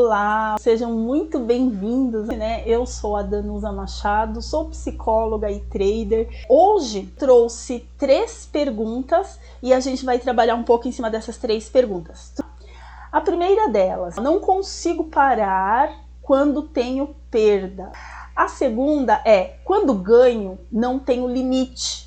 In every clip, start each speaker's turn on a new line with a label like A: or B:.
A: Olá, sejam muito bem-vindos, né? Eu sou a Danusa Machado, sou psicóloga e trader. Hoje trouxe 3 perguntas e a gente vai trabalhar um pouco em cima dessas 3 perguntas. A primeira delas, não consigo parar quando tenho perda. A segunda é, quando ganho, não tenho limite.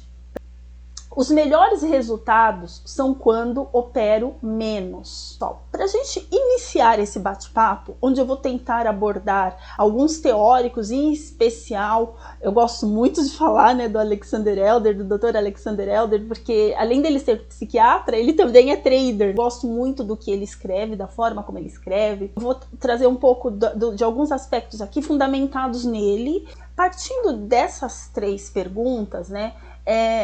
A: Os melhores resultados são quando opero menos. Para a gente iniciar esse bate-papo, onde eu vou tentar abordar alguns teóricos, em especial, eu gosto muito de falar, né, do Alexander Elder, do Dr. Alexander Elder, porque além dele ser psiquiatra, ele também é trader. Eu gosto muito do que ele escreve, da forma como ele escreve. Eu vou trazer um pouco de alguns aspectos aqui fundamentados nele. Partindo dessas 3 perguntas, né,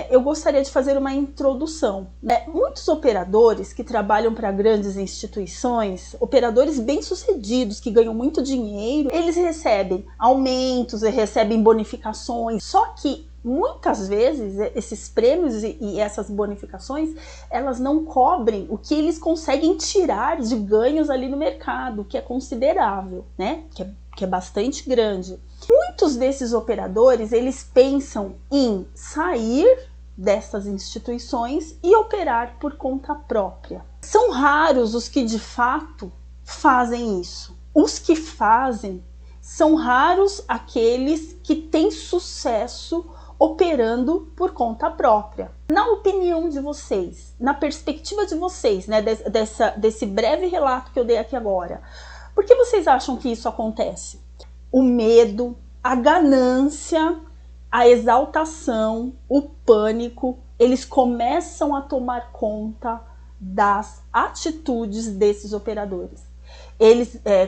A: eu gostaria de fazer uma introdução. Muitos operadores que trabalham para grandes instituições, operadores bem-sucedidos, que ganham muito dinheiro, eles recebem aumentos, recebem bonificações, só que muitas vezes esses prêmios e essas bonificações, elas não cobrem o que eles conseguem tirar de ganhos ali no mercado, que é considerável, né? Que é bastante grande. Muitos desses operadores, eles pensam em sair dessas instituições e operar por conta própria. São raros os que de fato fazem isso. Os que fazem são raros aqueles que têm sucesso operando por conta própria. Na opinião de vocês, na perspectiva de vocês, né, desse breve relato que eu dei aqui agora, por que vocês acham que isso acontece? O medo, a ganância, a exaltação, o pânico, eles começam a tomar conta das atitudes desses operadores.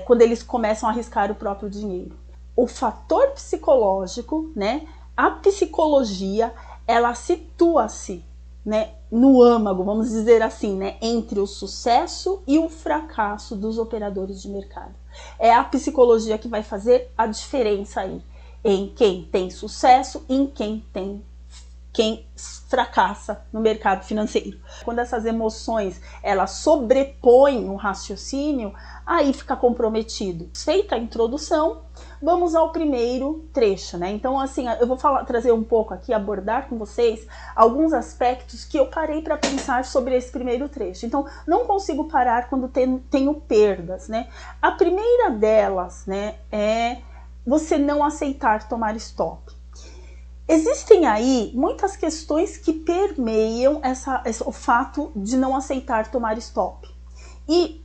A: Quando eles começam a arriscar o próprio dinheiro. O fator psicológico, né, a psicologia, ela situa-se, né, no âmago, vamos dizer assim, né, entre o sucesso e o fracasso dos operadores de mercado. É a psicologia que vai fazer a diferença aí em quem tem sucesso e em quem fracassa no mercado financeiro. Quando essas emoções elas sobrepõem o raciocínio, aí fica comprometido. Feita a introdução, vamos ao primeiro trecho, né? Então, assim, eu vou trazer um pouco aqui, abordar com vocês alguns aspectos que eu parei para pensar sobre esse primeiro trecho. Então, não consigo parar quando tenho perdas, né? A primeira delas, né, é você não aceitar tomar stop. Existem aí muitas questões que permeiam o fato de não aceitar tomar stop. E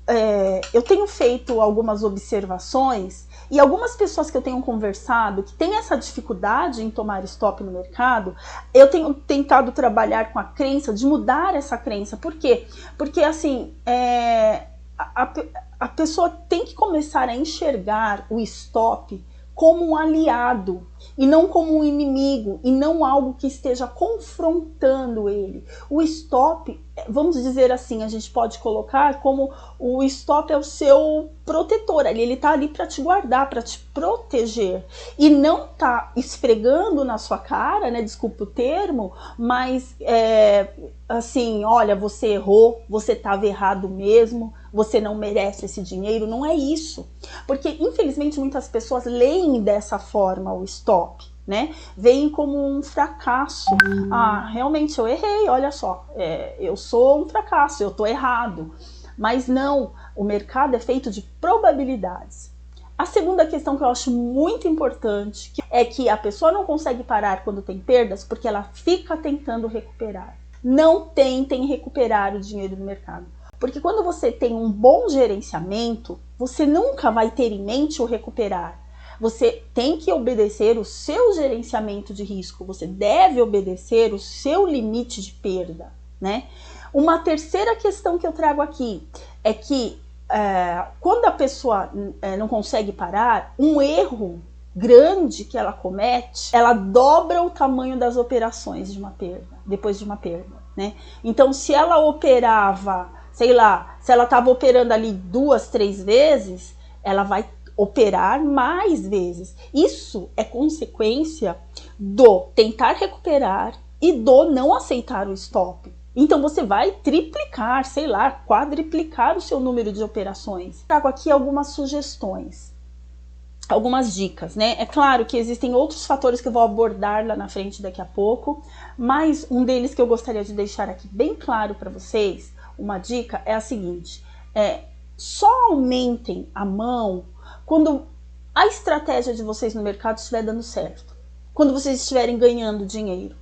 A: eu tenho feito algumas observações e algumas pessoas que eu tenho conversado que têm essa dificuldade em tomar stop no mercado, eu tenho tentado trabalhar com a crença de mudar essa crença. Por quê? Porque assim, a pessoa tem que começar a enxergar o stop como um aliado e não como um inimigo e não algo que esteja confrontando ele. O stop, vamos dizer assim, a gente pode colocar como o stop é o seu protetor, ele está ali para te guardar, para te proteger e não tá esfregando na sua cara, né, desculpa o termo, mas assim, olha, você errou, você estava errado mesmo, você não merece esse dinheiro. Não é isso, porque infelizmente muitas pessoas leem dessa forma o stop, né? Veem como um fracasso. Ah, realmente eu errei, olha só, eu sou um fracasso, eu tô errado. Mas não, o mercado é feito de probabilidades. A segunda questão que eu acho muito importante é que a pessoa não consegue parar quando tem perdas porque ela fica tentando recuperar. Não tentem recuperar o dinheiro do mercado. Porque quando você tem um bom gerenciamento, você nunca vai ter em mente o recuperar. Você tem que obedecer o seu gerenciamento de risco, você deve obedecer o seu limite de perda, né? Uma terceira questão que eu trago aqui é que quando a pessoa não consegue parar, um erro grande que ela comete, ela dobra o tamanho das operações de uma perda, depois de uma perda, né? Então, se ela operava, sei lá, se ela estava operando ali 2, 3 vezes, ela vai operar mais vezes. Isso é consequência do tentar recuperar e do não aceitar o stop. Então você vai triplicar, sei lá, quadriplicar o seu número de operações. Trago aqui algumas sugestões, algumas dicas, né? É claro que existem outros fatores que eu vou abordar lá na frente daqui a pouco, mas um deles que eu gostaria de deixar aqui bem claro para vocês, uma dica é a seguinte: só aumentem a mão quando a estratégia de vocês no mercado estiver dando certo, quando vocês estiverem ganhando dinheiro.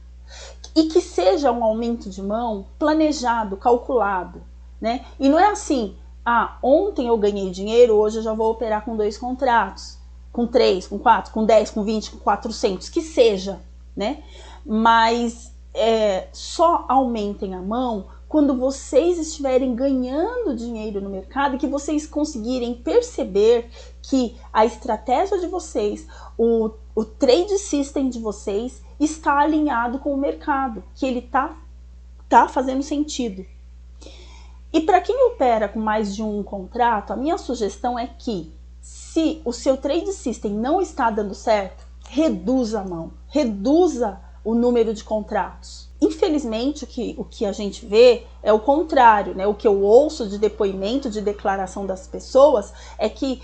A: E que seja um aumento de mão planejado, calculado, né? E não é assim, ontem eu ganhei dinheiro, hoje eu já vou operar com 2 contratos, com 3, com 4, com 10, com 20, com 400, que seja, né? Mas só aumentem a mão quando vocês estiverem ganhando dinheiro no mercado e que vocês conseguirem perceber que a estratégia de vocês, o trade system de vocês está alinhado com o mercado, que ele tá fazendo sentido. E para quem opera com mais de um contrato, a minha sugestão é que, se o seu trade system não está dando certo, reduza a mão, reduza o número de contratos. Infelizmente, o que a gente vê é o contrário, né? O que eu ouço de depoimento, de declaração das pessoas, é que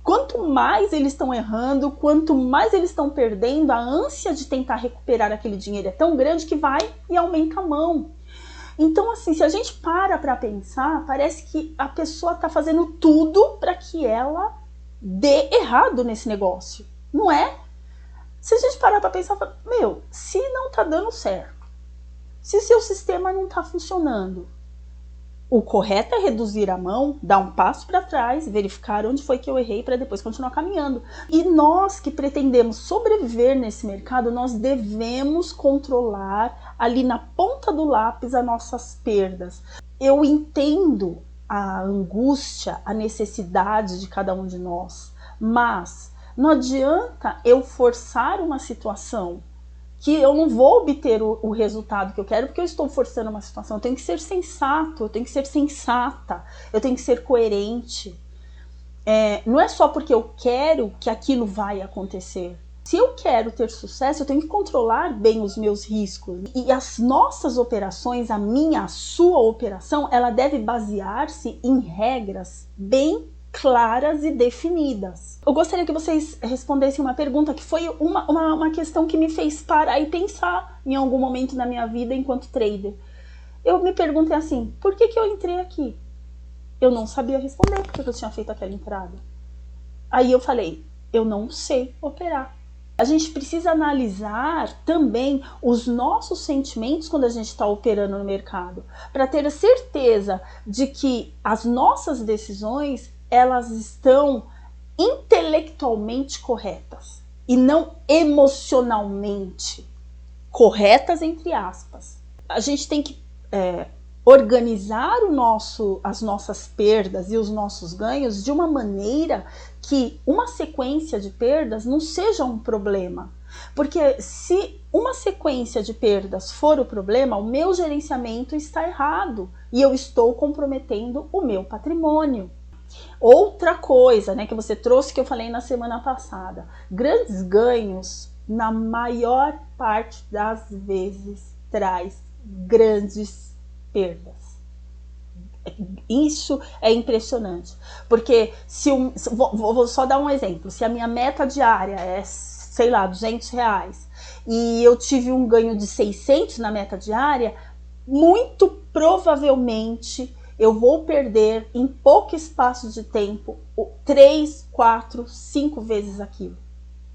A: quanto mais eles estão errando, quanto mais eles estão perdendo, a ânsia de tentar recuperar aquele dinheiro é tão grande que vai e aumenta a mão. Então, assim, se a gente para pensar, parece que a pessoa está fazendo tudo para que ela dê errado nesse negócio. Não é? Se a gente parar para pensar, se não está dando certo, se seu sistema não está funcionando, o correto é reduzir a mão, dar um passo para trás, verificar onde foi que eu errei para depois continuar caminhando. E nós que pretendemos sobreviver nesse mercado, nós devemos controlar ali na ponta do lápis as nossas perdas. Eu entendo a angústia, a necessidade de cada um de nós, mas não adianta eu forçar uma situação que eu não vou obter o resultado que eu quero porque eu estou forçando uma situação. Eu tenho que ser sensato, eu tenho que ser sensata, eu tenho que ser coerente. Não é só porque eu quero que aquilo vai acontecer. Se eu quero ter sucesso, eu tenho que controlar bem os meus riscos. E as nossas operações, a sua operação, ela deve basear-se em regras bem claras e definidas. Eu gostaria que vocês respondessem uma pergunta que foi uma questão que me fez parar e pensar em algum momento na minha vida enquanto trader. Eu me perguntei assim, por que eu entrei aqui? Eu não sabia responder porque eu tinha feito aquela entrada. Aí eu falei, eu não sei operar. A gente precisa analisar também os nossos sentimentos quando a gente está operando no mercado, para ter a certeza de que as nossas decisões elas estão intelectualmente corretas e não emocionalmente corretas, entre aspas. A gente tem que organizar as nossas perdas e os nossos ganhos de uma maneira que uma sequência de perdas não seja um problema. Porque se uma sequência de perdas for o problema, o meu gerenciamento está errado e eu estou comprometendo o meu patrimônio. Outra coisa, né, que você trouxe, que eu falei na semana passada, grandes ganhos, na maior parte das vezes, traz grandes perdas. Isso é impressionante, porque vou só dar um exemplo, se a minha meta diária é, sei lá, R$200 e eu tive um ganho de 600 na meta diária, muito provavelmente eu vou perder em pouco espaço de tempo 3, 4, 5 vezes aquilo.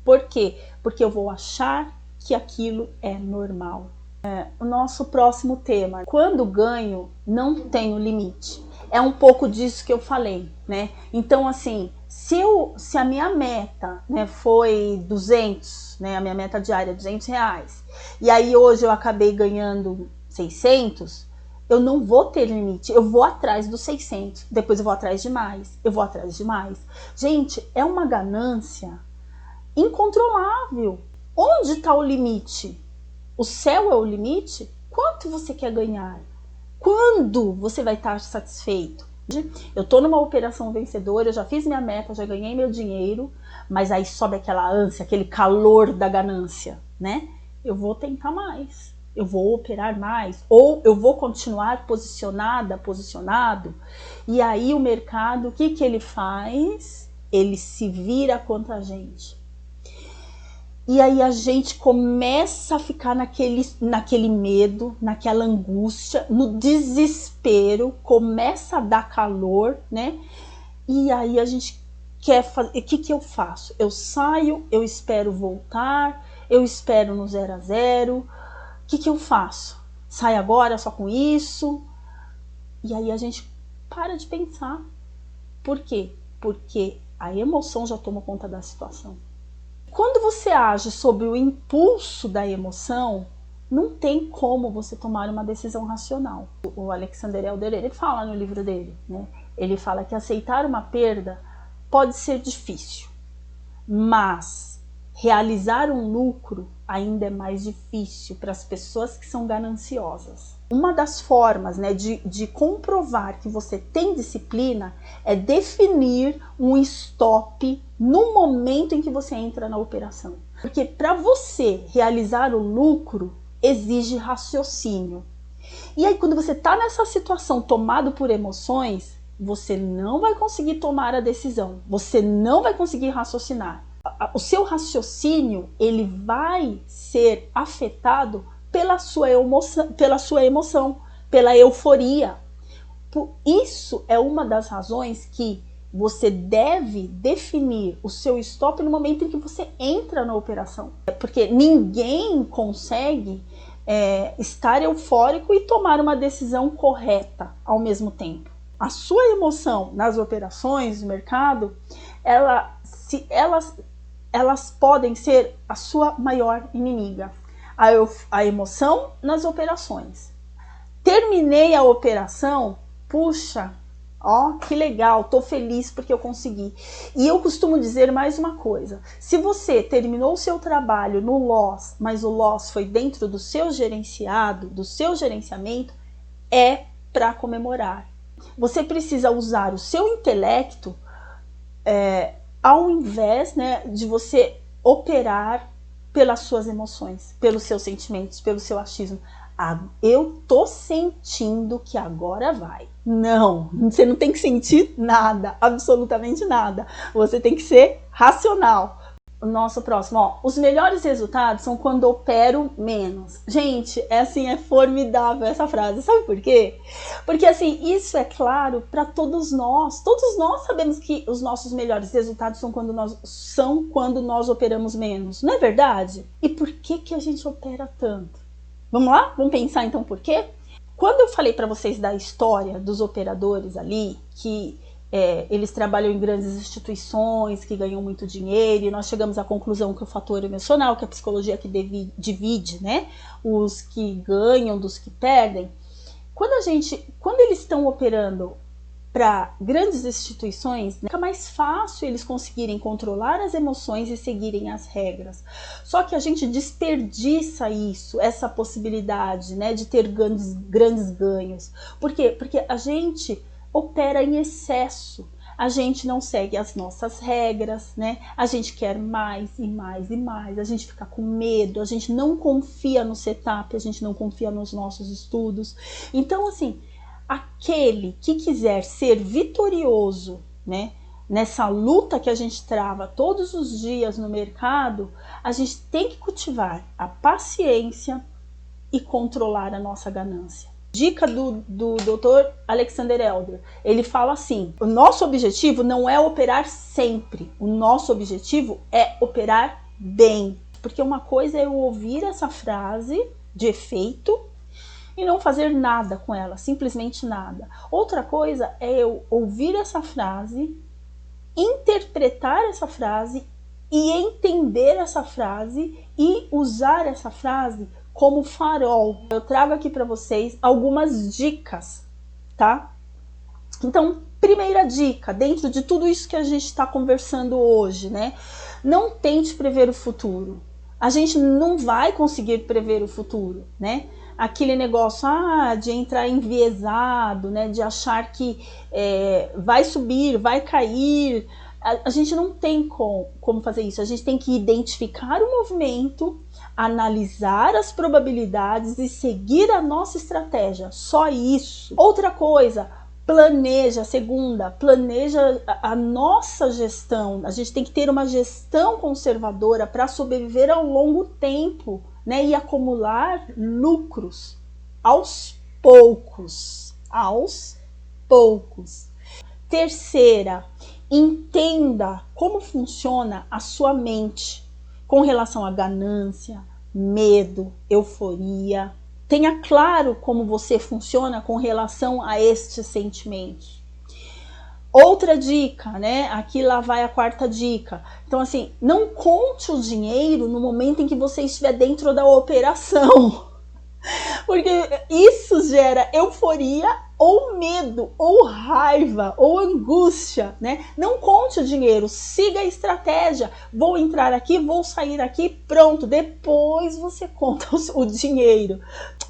A: Por quê? Porque eu vou achar que aquilo é normal. O nosso próximo tema, quando ganho, não tenho limite. É um pouco disso que eu falei, né? Então, assim, se a minha meta, né, foi 200, né, a minha meta diária é R$200, e aí hoje eu acabei ganhando 600, eu não vou ter limite, eu vou atrás dos 600, depois eu vou atrás de mais, eu vou atrás de mais. Gente, é uma ganância incontrolável. Onde está o limite? O céu é o limite? Quanto você quer ganhar? Quando você vai estar satisfeito? Eu estou numa operação vencedora, eu já fiz minha meta, já ganhei meu dinheiro, mas aí sobe aquela ânsia, aquele calor da ganância, né? Eu vou tentar mais. Eu vou operar mais? Ou eu vou continuar posicionado? E aí o mercado, o que ele faz? Ele se vira contra a gente. E aí a gente começa a ficar naquele medo, naquela angústia, no desespero, começa a dar calor, né? E aí a gente quer fazer, o que eu faço? Eu saio, eu espero voltar, eu espero no 0 a 0. O que eu faço? Sai agora só com isso? E aí a gente para de pensar. Por quê? Porque a emoção já toma conta da situação. Quando você age sob o impulso da emoção, não tem como você tomar uma decisão racional. O Alexander Elder, ele fala no livro dele, né? Ele fala que aceitar uma perda pode ser difícil, mas realizar um lucro ainda é mais difícil para as pessoas que são gananciosas. Uma das formas, né, de comprovar que você tem disciplina é definir um stop no momento em que você entra na operação. Porque para você realizar o lucro, exige raciocínio. E aí quando você está nessa situação tomado por emoções, você não vai conseguir tomar a decisão, você não vai conseguir raciocinar. O seu raciocínio, ele vai ser afetado pela sua emoção, pela euforia. Isso é uma das razões que você deve definir o seu stop no momento em que você entra na operação. Porque ninguém consegue estar eufórico e tomar uma decisão correta ao mesmo tempo. A sua emoção nas operações do mercado, elas podem ser a sua maior inimiga. A emoção nas operações. Terminei a operação, puxa, ó, que legal, tô feliz porque eu consegui. E eu costumo dizer mais uma coisa: se você terminou o seu trabalho no loss, mas o loss foi dentro do seu gerenciado, do seu gerenciamento, é para comemorar. Você precisa usar o seu intelecto ao invés, né, de você operar pelas suas emoções, pelos seus sentimentos, pelo seu achismo. Eu tô sentindo que agora vai. Não, você não tem que sentir nada, absolutamente nada. Você tem que ser racional. O nosso próximo, ó, os melhores resultados são quando opero menos. Gente, é formidável essa frase. Sabe por quê? Porque assim, isso é claro para todos nós. Todos nós sabemos que os nossos melhores resultados são quando nós operamos menos. Não é verdade? E por que a gente opera tanto? Vamos lá? Vamos pensar então por quê? Quando eu falei para vocês da história dos operadores ali, que eles trabalham em grandes instituições, que ganham muito dinheiro, e nós chegamos à conclusão que o fator emocional, que é a psicologia que divide, né, os que ganham dos que perdem. Quando eles estão operando para grandes instituições, fica mais fácil eles conseguirem controlar as emoções e seguirem as regras. Só que a gente desperdiça essa possibilidade, né, de ter grandes ganhos. Por quê? Porque a gente opera em excesso. A gente não segue as nossas regras, né? A gente quer mais e mais e mais. A gente fica com medo, a gente não confia no setup, a gente não confia nos nossos estudos. Então, assim, aquele que quiser ser vitorioso, né, nessa luta que a gente trava todos os dias no mercado, a gente tem que cultivar a paciência e controlar a nossa ganância. Dica do Dr. Alexander Elder. Ele fala assim: o nosso objetivo não é operar sempre, o nosso objetivo é operar bem. Porque uma coisa é eu ouvir essa frase de efeito e não fazer nada com ela, simplesmente nada. Outra coisa é eu ouvir essa frase, interpretar essa frase e entender essa frase e usar essa frase como farol. Eu trago aqui para vocês algumas dicas, tá? Então, primeira dica, dentro de tudo isso que a gente está conversando hoje, né? Não tente prever o futuro. A gente não vai conseguir prever o futuro, né? Aquele negócio de entrar enviesado, né? De achar que vai subir, vai cair. A gente não tem como fazer isso. A gente tem que identificar o movimento, analisar as probabilidades e seguir a nossa estratégia. Só isso. Outra coisa, planeja, planeja a nossa gestão. A gente tem que ter uma gestão conservadora para sobreviver ao longo tempo, né? E acumular lucros aos poucos. Aos poucos. Terceira, entenda como funciona a sua mente com relação à ganância, medo, euforia. Tenha claro como você funciona com relação a estes sentimentos. Outra dica, né? Aqui lá vai a quarta dica. Então, assim, não conte o dinheiro no momento em que você estiver dentro da operação. Porque isso gera euforia ou medo, ou raiva, ou angústia, né? Não conte o dinheiro, siga a estratégia. Vou entrar aqui, vou sair aqui, pronto. Depois você conta o dinheiro.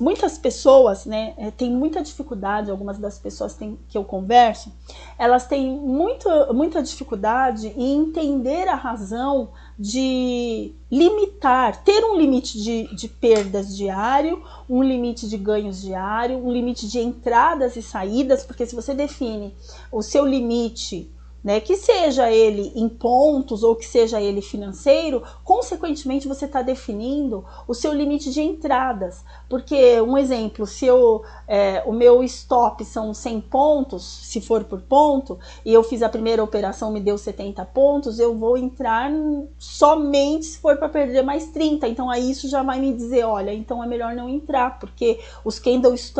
A: Muitas pessoas, né, têm muita dificuldade, algumas das pessoas que eu converso, elas têm muita dificuldade em entender a razão de limitar, ter um limite de perdas diário, um limite de ganhos diário, um limite de entradas e saídas, porque se você define o seu limite, né, que seja ele em pontos ou que seja ele financeiro, consequentemente você está definindo o seu limite de entradas. Porque, um exemplo, se o meu stop são 100 pontos, se for por ponto, e eu fiz a primeira operação, me deu 70 pontos, eu vou entrar somente se for para perder mais 30. Então aí isso já vai me dizer, olha, então é melhor não entrar, porque os candles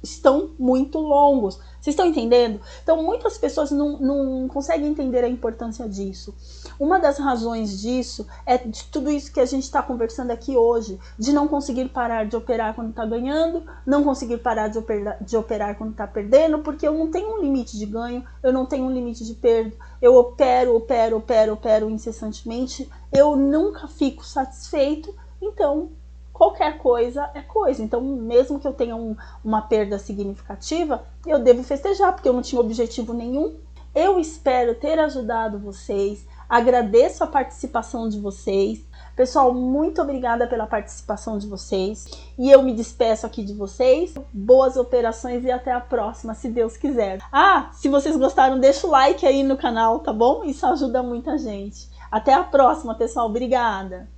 A: estão muito longos. Vocês estão entendendo? Então, muitas pessoas não conseguem entender a importância disso. Uma das razões disso é de tudo isso que a gente está conversando aqui hoje, de não conseguir parar de operar quando está ganhando, não conseguir parar de operar quando está perdendo, porque eu não tenho um limite de ganho, eu não tenho um limite de perda, eu opero incessantemente, eu nunca fico satisfeito, então qualquer coisa é coisa. Então, mesmo que eu tenha uma perda significativa, eu devo festejar, porque eu não tinha objetivo nenhum. Eu espero ter ajudado vocês. Agradeço a participação de vocês. Pessoal, muito obrigada pela participação de vocês. E eu me despeço aqui de vocês. Boas operações e até a próxima, se Deus quiser. Se vocês gostaram, deixa o like aí no canal, tá bom? Isso ajuda muita gente. Até a próxima, pessoal. Obrigada!